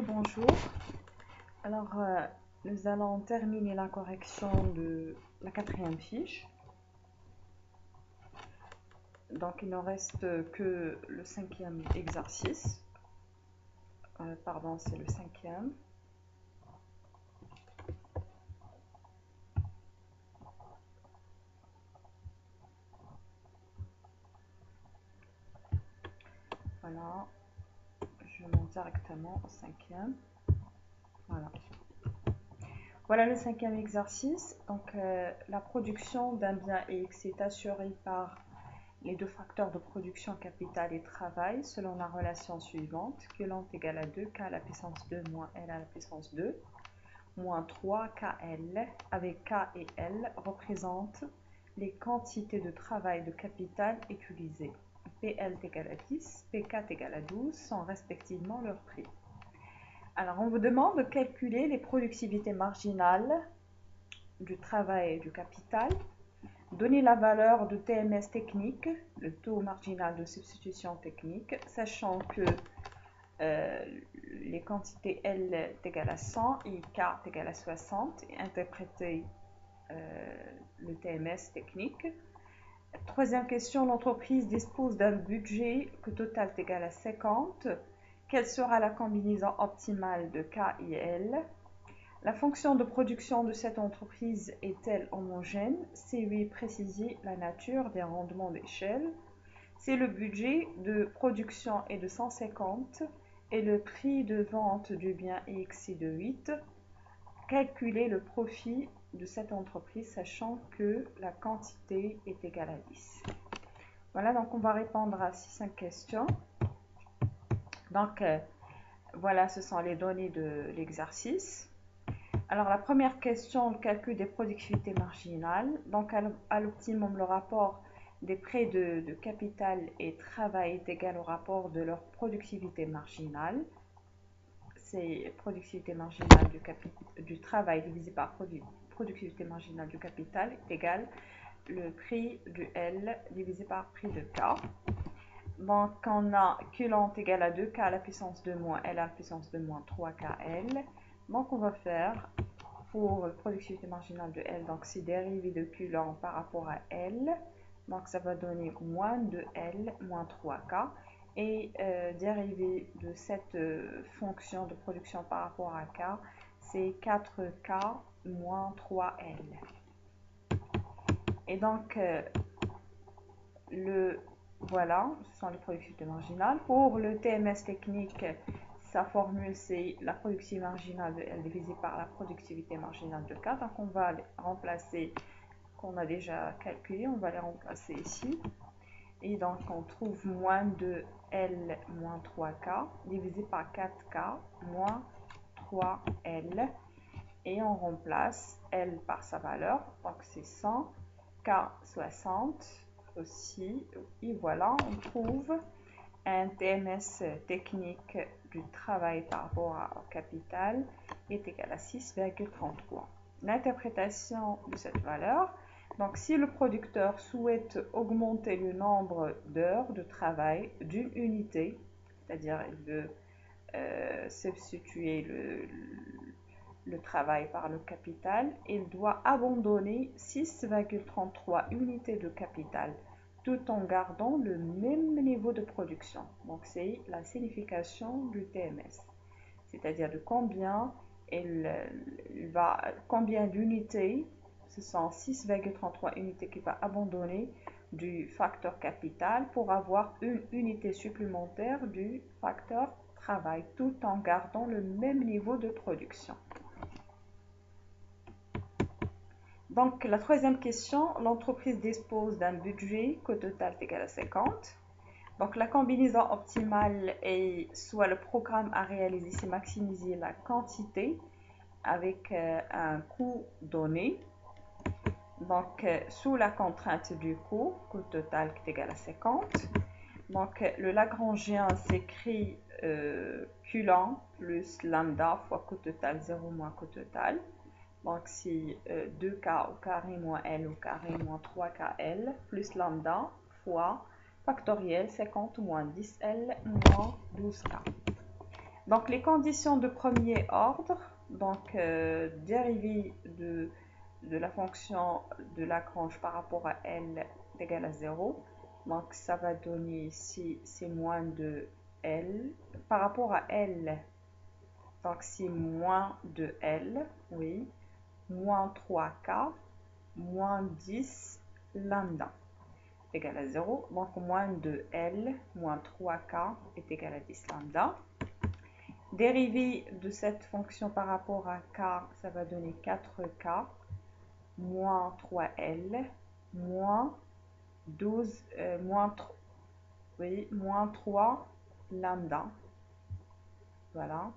Bonjour, alors nous allons terminer la correction de la quatrième fiche. Donc il ne reste que le cinquième exercice. Pardon, c'est le cinquième. Voilà, je monte directement au cinquième. Voilà le cinquième exercice. Donc la production d'un bien X est assurée par les deux facteurs de production, capital et travail, selon la relation suivante. Q lent égale à 2K à la puissance 2 moins L à la puissance 2, moins 3KL, avec K et L représentent les quantités de travail de capital utilisées. PL est égal à 10, P4 égale à 12 sont respectivement leurs prix. Alors, on vous demande de calculer les productivités marginales du travail et du capital. Donner la valeur de TMS technique, le taux marginal de substitution technique, sachant que les quantités L est égale à 100 et K est égal à 60, et interpréter le TMS technique. Troisième question, l'entreprise dispose d'un budget que total est égal à 50. Quelle sera la combinaison optimale de K et L? La fonction de production de cette entreprise est-elle homogène? C8, préciser la nature des rendements d'échelle. C'est le budget de production est de 150 et le prix de vente du bien X est de 8. Calculer le profit de cette entreprise sachant que la quantité est égale à 10. Voilà, donc on va répondre à ces 5 questions. Donc voilà, ce sont les données de l'exercice. Alors la première question, le calcul des productivités marginales. Donc à l'optimum, le rapport des prêts de capital et travail est égal au rapport de leur productivité marginale. C'est productivité marginale du travail divisé par productivité marginale du capital est égal le prix du L divisé par prix de K. Donc on a Q lent égal à 2K à la puissance 2 moins L à la puissance 2 moins 3KL. Donc on va faire pour la productivité marginale de L, donc c'est dérivé de Q lent par rapport à L. Donc ça va donner moins 2L moins 3K. Et dérivé de cette fonction de production par rapport à K, c'est 4K moins 3L. Et donc, voilà, ce sont les productivités marginales. Pour le TMS technique, sa formule, c'est la productivité marginale de L divisée par la productivité marginale de K. Donc, on va les remplacer, qu'on a déjà calculé, on va les remplacer ici. Et donc, on trouve moins de L moins 3K divisé par 4K moins 3L. Et on remplace L par sa valeur. Donc, c'est 100, K 60 aussi. Et voilà, on trouve un TMS technique du travail par rapport au capital est égal à 6,33. L'interprétation de cette valeur. Donc, si le producteur souhaite augmenter le nombre d'heures de travail d'une unité, c'est-à-dire il veut substituer le travail par le capital, il doit abandonner 6,33 unités de capital tout en gardant le même niveau de production. Donc, c'est la signification du TMS, c'est-à-dire de combien combien d'unités. Ce sont 6,33 unités qu'il va abandonner du facteur capital pour avoir une unité supplémentaire du facteur travail tout en gardant le même niveau de production. Donc la troisième question, l'entreprise dispose d'un budget coût total égal à 50. Donc la combinaison optimale est soit le programme à réaliser, c'est maximiser la quantité avec un coût donné. Donc, sous la contrainte du coût total qui est égal à 50. Donc, le Lagrangien s'écrit Q lent plus lambda fois coût total 0 moins coût total. Donc, c'est 2K au carré moins L au carré moins 3KL plus lambda fois factoriel 50 moins 10L moins 12K. Donc, les conditions de premier ordre, donc dérivée de la fonction de Lagrange par rapport à L est égal à 0. Donc, ça va donner ici, c'est moins de L. Par rapport à L, donc c'est moins de L, oui, moins 3K, moins 10 lambda est égal à 0. Donc, moins de L, moins 3K est égal à 10 lambda. Dérivée de cette fonction par rapport à K, ça va donner 4K, moins 3L, moins 12, moins 3 lambda. Voilà.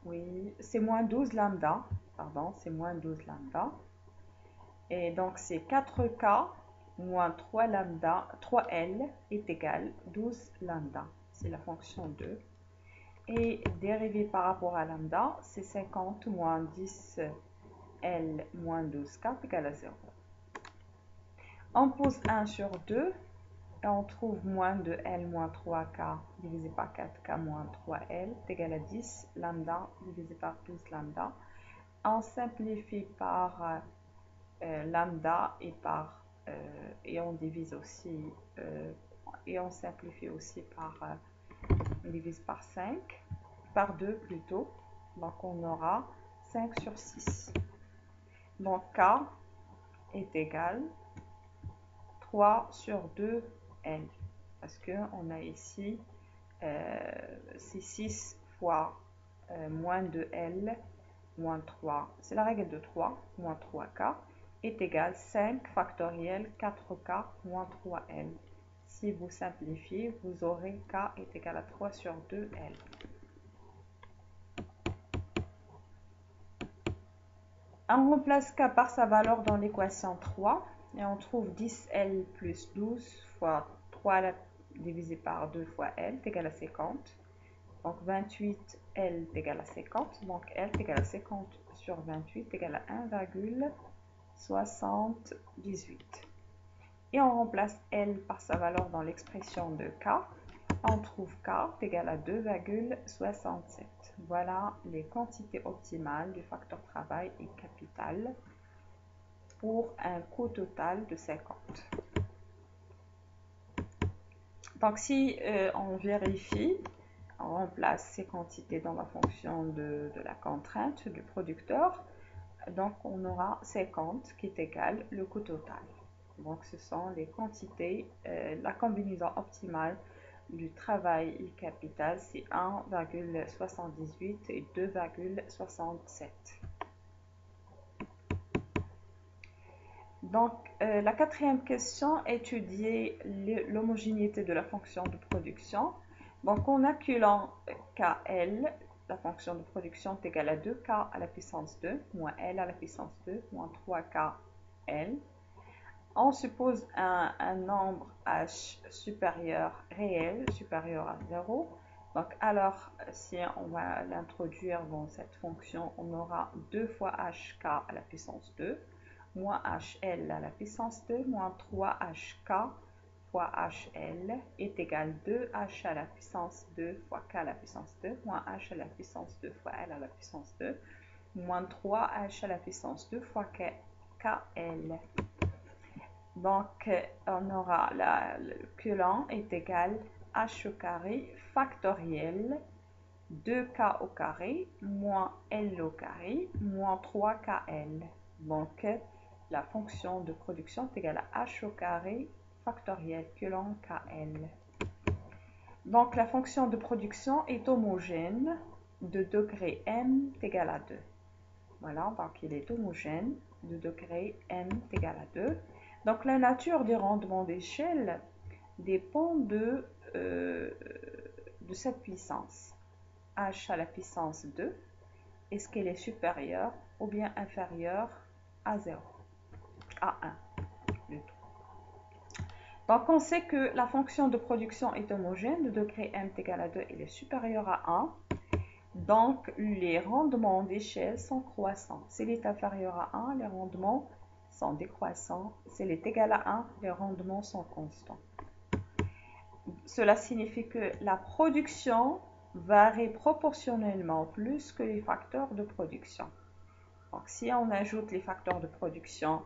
Oui, c'est moins 12 lambda. Pardon, c'est moins 12 lambda. Et donc, c'est 4K moins 3 lambda, 3L est égal 12 lambda. C'est la fonction 2. Et dérivée par rapport à lambda, c'est 50 moins 10 L moins 12K est égal à 0. On pose 1 sur 2 et on trouve moins de L moins 3K divisé par 4K moins 3L est égal à 10 lambda divisé par 12 lambda. On simplifie par lambda et on divise aussi et on simplifie aussi on divise par 5, par 2 plutôt. Donc on aura 5 sur 6. Donc K est égal 3 sur 2 L. Parce qu'on a ici, c'est 6 fois moins de L moins 3. C'est la règle de 3, moins 3K est égal 5 factoriel 4K moins 3L. Si vous simplifiez, vous aurez K est égal à 3 sur 2L. On remplace K par sa valeur dans l'équation 3 et on trouve 10L plus 12 fois 3 divisé par 2 fois L est égal à 50. Donc 28L est égal à 50. Donc L est égal à 50 sur 28 est égal à 1,78. Et on remplace L par sa valeur dans l'expression de K. On trouve K est égal à 2,67. Voilà les quantités optimales du facteur travail et capital pour un coût total de 50. Donc si on vérifie, on remplace ces quantités dans la fonction de la contrainte du producteur, donc on aura 50 qui est égal le coût total. Donc ce sont les quantités, la combinaison optimale du travail et capital, c'est 1,78 et 2,67. Donc, la quatrième question, étudier l'homogénéité de la fonction de production. Donc, en calculant KL, la fonction de production est égale à 2K à la puissance 2, moins L à la puissance 2, moins 3KL. On suppose un nombre H supérieur réel, supérieur à 0. Donc, alors, si on va l'introduire dans cette fonction, on aura 2 fois HK à la puissance 2, moins HL à la puissance 2, moins 3HK fois HL est égal à 2H à la puissance 2 fois K à la puissance 2, moins H à la puissance 2 fois L à la puissance 2, moins 3H à la puissance 2 fois KL. Donc, on aura le coulomb est égal H au carré factoriel 2K au carré moins L au carré moins 3KL. Donc, la fonction de production est égale à H au carré factoriel coulomb KL. Donc, la fonction de production est homogène de degré M est égal à 2. Voilà, donc il est homogène de degré M est égal à 2. Donc, la nature des rendements d'échelle dépend de cette puissance. H à la puissance 2, est-ce qu'elle est supérieure ou bien inférieure à 0, à 1 plutôt. Donc, on sait que la fonction de production est homogène, de degré M est égal à 2, elle est supérieure à 1. Donc, les rendements d'échelle sont croissants. S'il est inférieur à 1, les rendements sont décroissants. S'il est égal à 1, les rendements sont constants. Cela signifie que la production varie proportionnellement plus que les facteurs de production. Donc, si on ajoute les facteurs de production,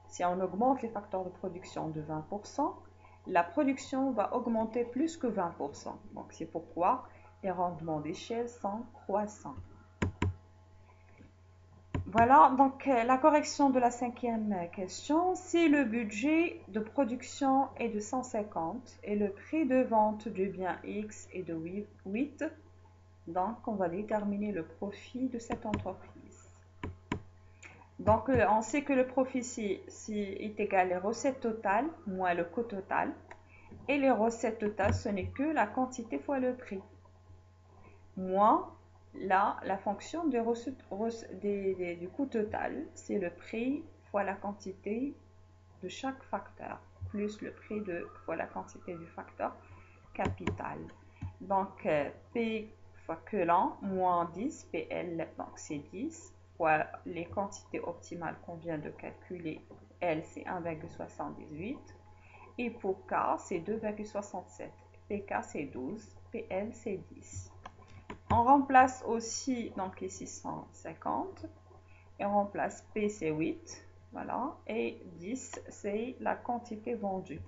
si on augmente les facteurs de production de 20%, la production va augmenter plus que 20%. Donc, c'est pourquoi les rendements d'échelle sont croissants. Voilà, donc la correction de la cinquième question. Si le budget de production est de 150 et le prix de vente du bien X est de 8, donc on va déterminer le profit de cette entreprise. Donc on sait que le profit est égal aux recettes totales moins le coût total. Et les recettes totales, ce n'est que la quantité fois le prix. Moins la fonction du coût total, c'est le prix fois la quantité de chaque facteur, plus le prix fois la quantité du facteur capital. Donc, P fois Quelan, moins 10, PL, donc c'est 10, fois les quantités optimales qu'on vient de calculer, L c'est 1,78, et pour K c'est 2,67, PK c'est 12, PL c'est 10. On remplace aussi donc les 650 et on remplace P c'est 8, voilà, et 10 c'est la quantité vendue.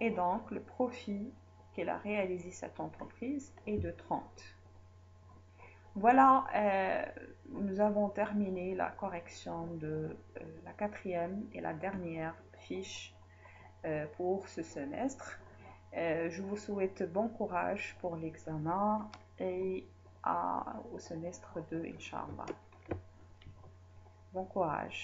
Et donc le profit qu'elle a réalisé cette entreprise est de 30. Voilà, nous avons terminé la correction de la quatrième et la dernière fiche pour ce semestre. Je vous souhaite bon courage pour l'examen et au semestre 2, Inch'Allah. Bon courage.